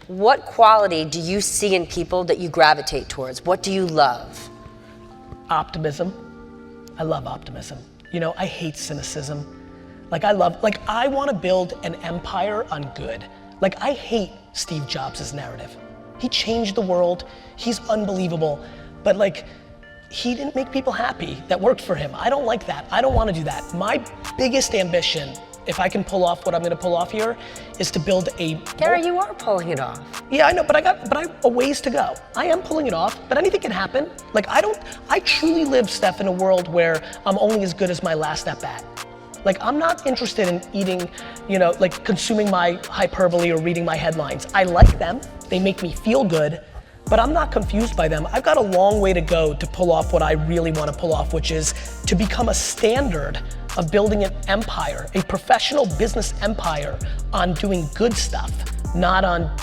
what quality do you see in people that you gravitate towards? What do you love? Optimism. I love optimism. You know, I hate cynicism. I want to build an empire on good. Like, I hate Steve Jobs' narrative. He changed the world, he's unbelievable, but like, he didn't make people happy that worked for him. I don't like that, I don't want to do that. My biggest ambition, if I can pull off what I'm gonna pull off here, is to build a— Gary, you are pulling it off. Yeah, I know, but I have a ways to go. I am pulling it off, but anything can happen. Like, I truly live, Steph, in a world where I'm only as good as my last at bat. Like, I'm not interested in eating, you know, like consuming my hyperbole or reading my headlines. I like them, they make me feel good, but I'm not confused by them. I've got a long way to go to pull off what I really want to pull off, which is to become a standard of building an empire, a professional business empire on doing good stuff, not on,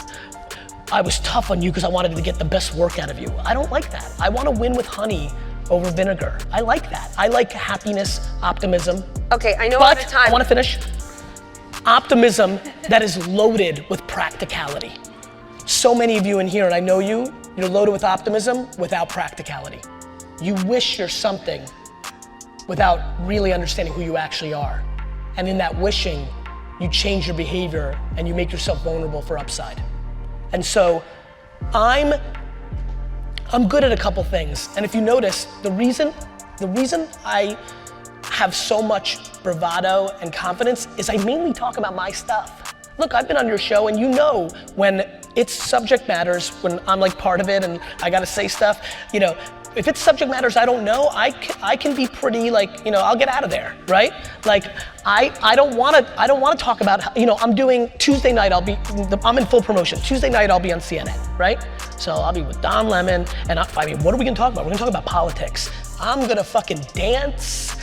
I was tough on you because I wanted to get the best work out of you. I don't like that. I want to win with honey over vinegar. I like that. I like happiness, optimism. Okay, I know but out of time. I want to finish. Optimism that is loaded with practicality. So many of you in here, and I know you're loaded with optimism without practicality. You wish you're something without really understanding who you actually are. And in that wishing, you change your behavior and you make yourself vulnerable for upside. And so I'm good at a couple things. And if you notice, the reason I have so much bravado and confidence is I mainly talk about my stuff. Look, I've been on your show and you know when it's subject matters, when I'm like part of it and I gotta say stuff, you know, if it's subject matters I don't know, I can be pretty like, you know, I'll get out of there, right? Like, I don't wanna talk about, you know, I'm doing Tuesday night, I'm in full promotion. Tuesday night I'll be on CNN, right? So I'll be with Don Lemon, and I mean, what are we gonna talk about? We're gonna talk about politics. I'm gonna fucking dance,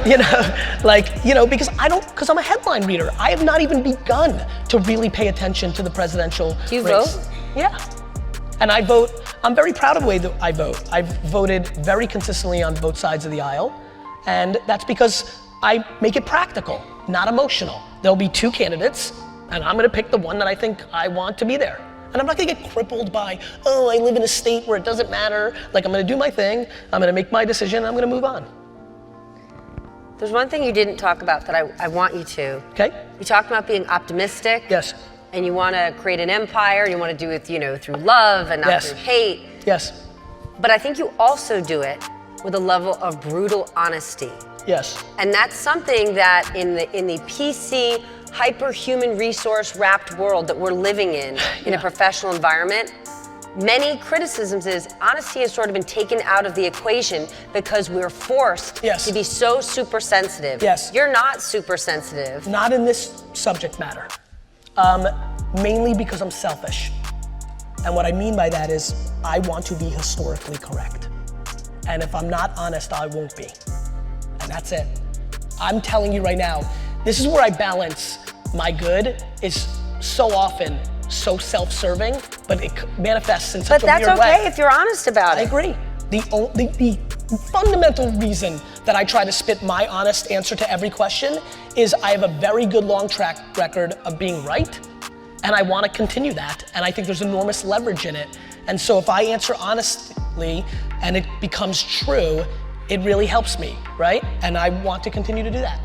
you know, like, you know, because I'm a headline reader. I have not even begun to really pay attention to the presidential race. Do you vote? Yeah. And I vote, I'm very proud of the way that I vote. I've voted very consistently on both sides of the aisle, and that's because I make it practical, not emotional. There'll be two candidates, and I'm gonna pick the one that I think I want to be there. And I'm not gonna get crippled by, oh, I live in a state where it doesn't matter. Like, I'm gonna do my thing, I'm gonna make my decision, and I'm gonna move on. There's one thing you didn't talk about that I want you to. Okay. You talked about being optimistic. Yes. And you want to create an empire, you want to do it, you know, through love and not through hate. Yes. But I think you also do it with a level of brutal honesty. Yes. And that's something that in the PC, hyper-human resource wrapped world that we're living in a professional environment, many criticisms is honesty has sort of been taken out of the equation because we're forced to be so super sensitive. Yes. You're not super sensitive. Not in this subject matter. Mainly because I'm selfish. And what I mean by that is I want to be historically correct. And if I'm not honest, I won't be. And that's it. I'm telling you right now, this is where I balance my good is so often so self-serving, but it manifests in such a weird way. But that's okay if you're honest about it. I agree. The fundamental reason that I try to spit my honest answer to every question is I have a very good long track record of being right, and I want to continue that, and I think there's enormous leverage in it. And so if I answer honestly and it becomes true, it really helps me, right? And I want to continue to do that.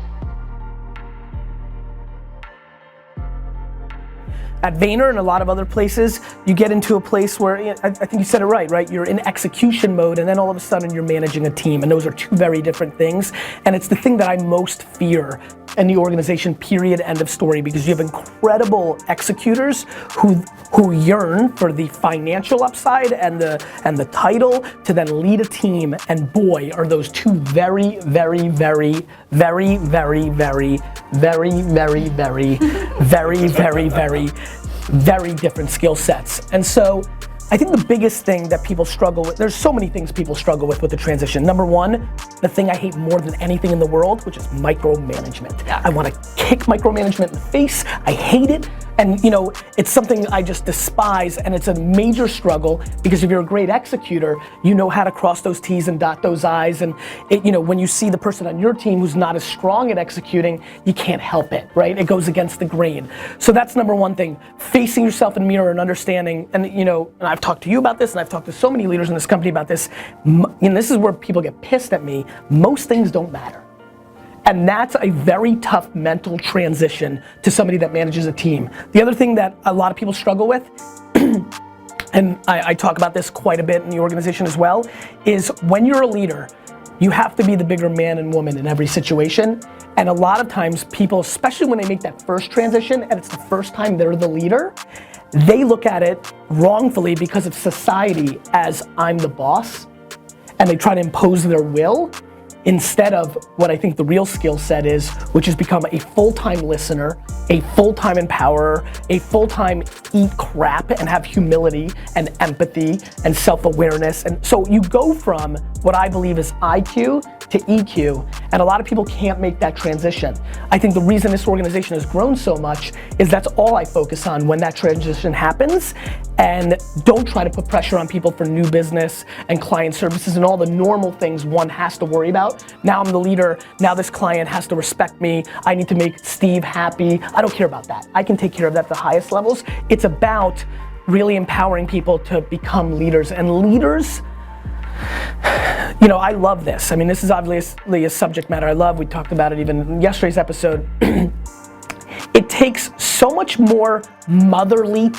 At Vayner and a lot of other places, you get into a place where, I think you said it right? You're in execution mode and then all of a sudden you're managing a team, and those are two very different things. And it's the thing that I most fear in the organization, period, end of story, because you have incredible executors who yearn for the financial upside and the title to then lead a team, and boy, are those two very, very, very, very, very, very, very, very, very, very, very, very, very different skill sets. And so I think the biggest thing that people struggle with, there's so many things people struggle with the transition. Number one, the thing I hate more than anything in the world, which is micromanagement. Yeah. I want to kick micromanagement in the face. I hate it And it's something I just despise, and it's a major struggle because if you're a great executor, you know how to cross those T's and dot those I's, and when you see the person on your team who's not as strong at executing, you can't help it, right? It goes against the grain. So that's number one thing, facing yourself in the mirror and understanding, and and I've talked to you about this, and I've talked to so many leaders in this company about this, and this is where people get pissed at me, most things don't matter. And that's a very tough mental transition to somebody that manages a team. The other thing that a lot of people struggle with, and I talk about this quite a bit in the organization as well, is when you're a leader, you have to be the bigger man and woman in every situation. And a lot of times people, especially when they make that first transition and it's the first time they're the leader, they look at it wrongfully because of society as I'm the boss, and they try to impose their will, instead of what I think the real skill set is, which is become a full-time listener, a full-time empowerer, a full-time eat crap and have humility and empathy and self-awareness. And so you go from what I believe is IQ to EQ, and a lot of people can't make that transition. I think the reason this organization has grown so much is that's all I focus on when that transition happens, and don't try to put pressure on people for new business and client services and all the normal things one has to worry about. Now I'm the leader, now this client has to respect me, I need to make Steve happy. I don't care about that. I can take care of that at the highest levels. It's about really empowering people to become leaders, and leaders, I love this. I mean, this is obviously a subject matter I love. We talked about it even in yesterday's episode. It takes so much more motherly,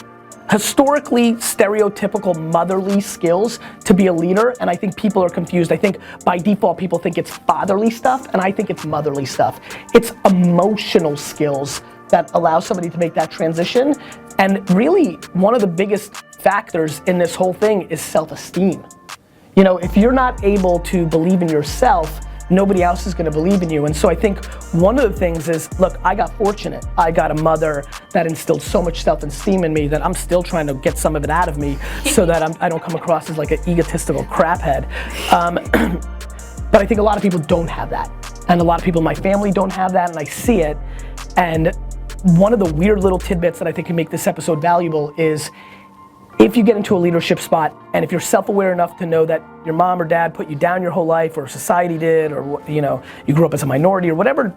historically stereotypical motherly skills to be a leader, and I think people are confused. I think by default people think it's fatherly stuff, and I think it's motherly stuff. It's emotional skills that allow somebody to make that transition, and really one of the biggest factors in this whole thing is self-esteem. If you're not able to believe in yourself, nobody else is gonna believe in you. And so I think one of the things is, look, I got fortunate. I got a mother that instilled so much self-esteem in me that I'm still trying to get some of it out of me so that I don't come across as like an egotistical craphead. But I think a lot of people don't have that. And a lot of people in my family don't have that, and I see it. And one of the weird little tidbits that I think can make this episode valuable is, if you get into a leadership spot, and if you're self-aware enough to know that your mom or dad put you down your whole life, or society did, or you grew up as a minority, or whatever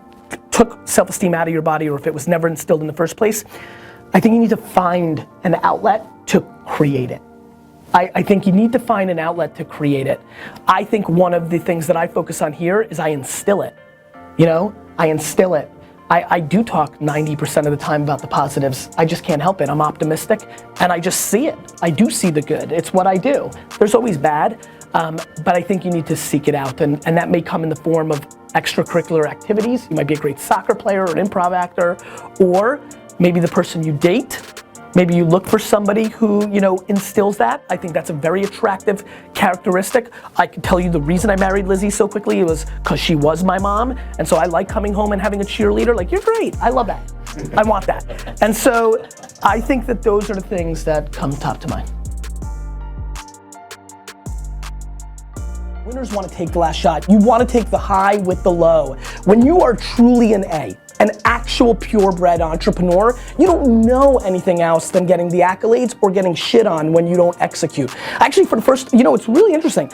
took self-esteem out of your body, or if it was never instilled in the first place, I think you need to find an outlet to create it. I think you need to find an outlet to create it. I think one of the things that I focus on here is I instill it. I instill it. I do talk 90% of the time about the positives. I just can't help it. I'm optimistic, and I just see it. I do see the good. It's what I do. There's always bad, but I think you need to seek it out, and that may come in the form of extracurricular activities. You might be a great soccer player or an improv actor, or maybe the person you date. Maybe you look for somebody who, instills that. I think that's a very attractive characteristic. I can tell you the reason I married Lizzie so quickly was because she was my mom, and so I like coming home and having a cheerleader. Like, you're great, I love that. I want that. And so I think that those are the things that come top to mind. Winners want to take the last shot. You want to take the high with the low. When you are truly an actual purebred entrepreneur, you don't know anything else than getting the accolades or getting shit on when you don't execute. Actually, for the first, it's really interesting.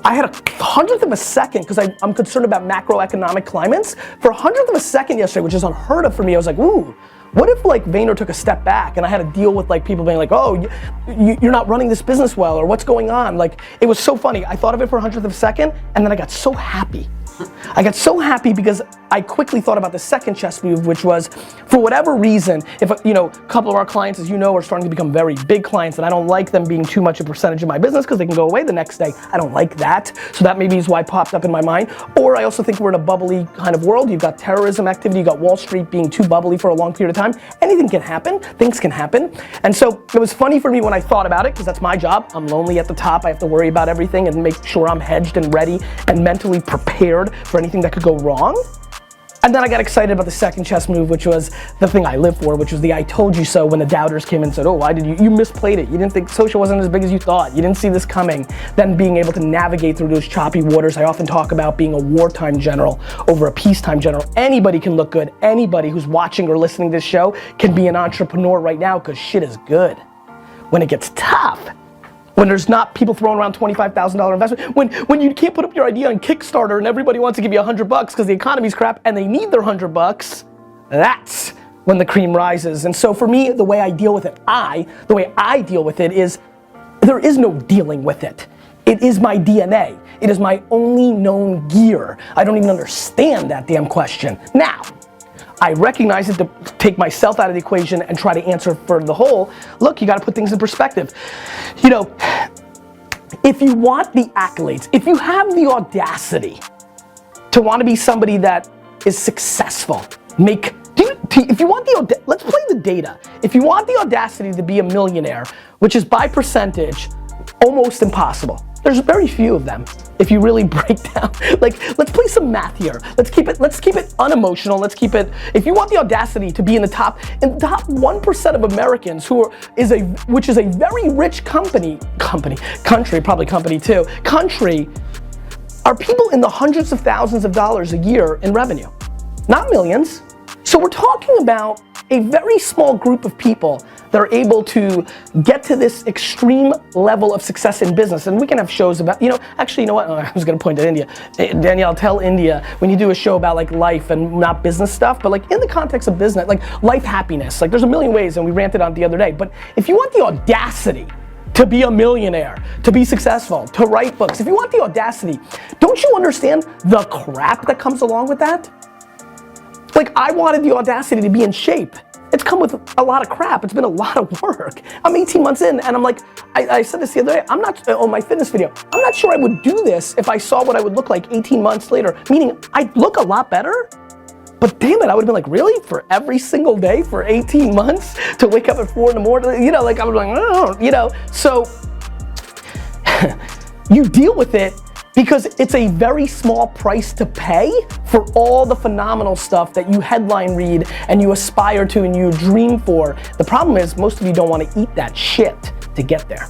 I had a 100th of a second, because I'm concerned about macroeconomic climates. For a 100th of a second yesterday, which is unheard of for me, I was like, ooh, what if Vayner took a step back and I had to deal with people being like, oh, you're not running this business well, or what's going on? It was so funny. I thought of it for a 100th of a second, and then I got so happy. I got so happy because I quickly thought about the second chess move, which was, for whatever reason, if a couple of our clients, as you know, are starting to become very big clients, and I don't like them being too much a percentage of my business because they can go away the next day. I don't like that. So that maybe is why it popped up in my mind. Or I also think we're in a bubbly kind of world. You've got terrorism activity, you've got Wall Street being too bubbly for a long period of time. Anything can happen, things can happen. And so it was funny for me when I thought about it, because that's my job. I'm lonely at the top. I have to worry about everything and make sure I'm hedged and ready and mentally prepared for anything that could go wrong. And then I got excited about the second chess move, which was the thing I live for, which was the I told you so when the doubters came and said, oh, why did you misplayed it. You didn't think social wasn't as big as you thought. You didn't see this coming. Then being able to navigate through those choppy waters. I often talk about being a wartime general over a peacetime general. Anybody can look good. Anybody who's watching or listening to this show can be an entrepreneur right now because shit is good. When it gets tough, when there's not people throwing around $25,000 investment, when you can't put up your idea on Kickstarter and everybody wants to give you $100 because the economy's crap and they need their $100, that's when the cream rises. And so for me, the way I deal with it is there is no dealing with it. It is my DNA. It is my only known gear. I don't even understand that damn question. Now, I recognize it to take myself out of the equation and try to answer for the whole. Look, you gotta put things in perspective. You know, if you want the accolades, if you have the audacity to want to be somebody that is successful, if you want let's play the data. If you want the audacity to be a millionaire, which is by percentage, almost impossible. There's very few of them. If you really break down, like, let's play some math here. Let's keep it unemotional. If you want the audacity to be in the top 1% of Americans which is a very rich country, are people in the hundreds of thousands of dollars a year in revenue, not millions. So we're talking about a very small group of people that are able to get to this extreme level of success in business. And we can have shows about, actually, you know what? Oh, I was gonna point at India. Danielle, tell India when you do a show about like life and not business stuff, but like in the context of business, like life happiness, like there's a million ways, and we ranted on it the other day. But if you want the audacity to be a millionaire, to be successful, to write books, if you want the audacity, don't you understand the crap that comes along with that? Like, I wanted the audacity to be in shape. It's come with a lot of crap. It's been a lot of work. I'm 18 months in and I'm like, I said this the other day, on my fitness video, I'm not sure I would do this if I saw what I would look like 18 months later, meaning I'd look a lot better, but damn it, I would've been like, really? For every single day for 18 months to wake up at 4 in the morning, like I was like, oh, so you deal with it because it's a very small price to pay for all the phenomenal stuff that you headline read and you aspire to and you dream for. The problem is most of you don't want to eat that shit to get there.